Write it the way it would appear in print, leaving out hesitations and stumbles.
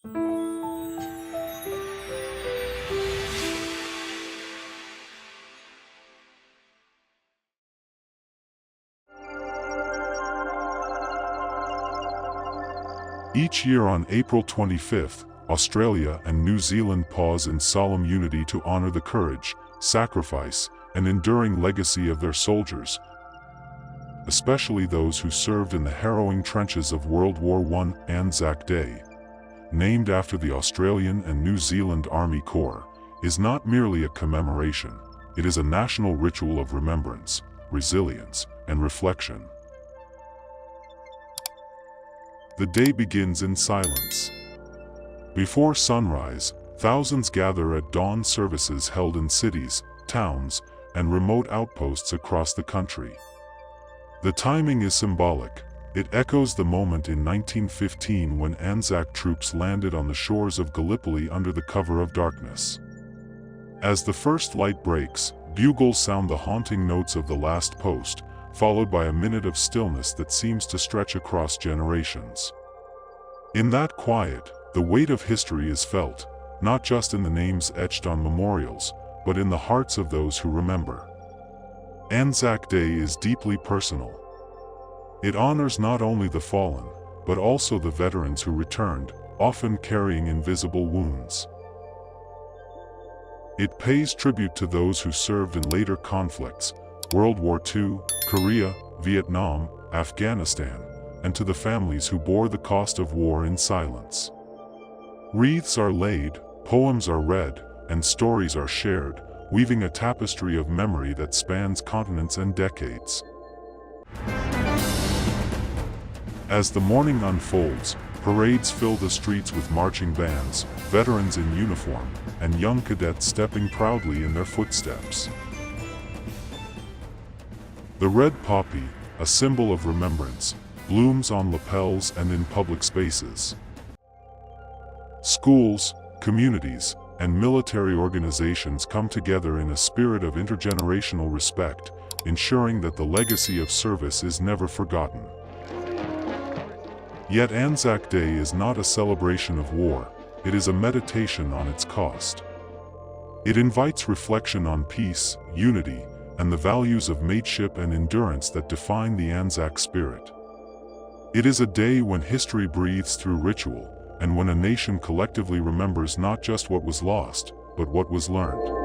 Each year on April 25th, Australia and New Zealand pause in solemn unity to honor the courage, sacrifice, and enduring legacy of their soldiers, especially those who served in the harrowing trenches of World War I. ANZAC Day, named after the Australian and New Zealand Army Corps, is not merely a commemoration, it is a national ritual of remembrance, resilience, and reflection. The day begins in silence. Before sunrise, thousands gather at dawn services held in cities, towns, and remote outposts across the country. The timing is symbolic. It echoes the moment in 1915 when ANZAC troops landed on the shores of Gallipoli under the cover of darkness. As the first light breaks, bugles sound the haunting notes of the last post, followed by a minute of stillness that seems to stretch across generations. In that quiet, the weight of history is felt, not just in the names etched on memorials, but in the hearts of those who remember. ANZAC Day is deeply personal. It honors not only the fallen, but also the veterans who returned, often carrying invisible wounds. It pays tribute to those who served in later conflicts, World War II, Korea, Vietnam, Afghanistan, and to the families who bore the cost of war in silence. Wreaths are laid, poems are read, and stories are shared, weaving a tapestry of memory that spans continents and decades. As the morning unfolds, parades fill the streets with marching bands, veterans in uniform, and young cadets stepping proudly in their footsteps. The red poppy, a symbol of remembrance, blooms on lapels and in public spaces. Schools, communities, and military organizations come together in a spirit of intergenerational respect, ensuring that the legacy of service is never forgotten. Yet ANZAC Day is not a celebration of war, it is a meditation on its cost. It invites reflection on peace, unity, and the values of mateship and endurance that define the ANZAC spirit. It is a day when history breathes through ritual, and when a nation collectively remembers not just what was lost, but what was learned.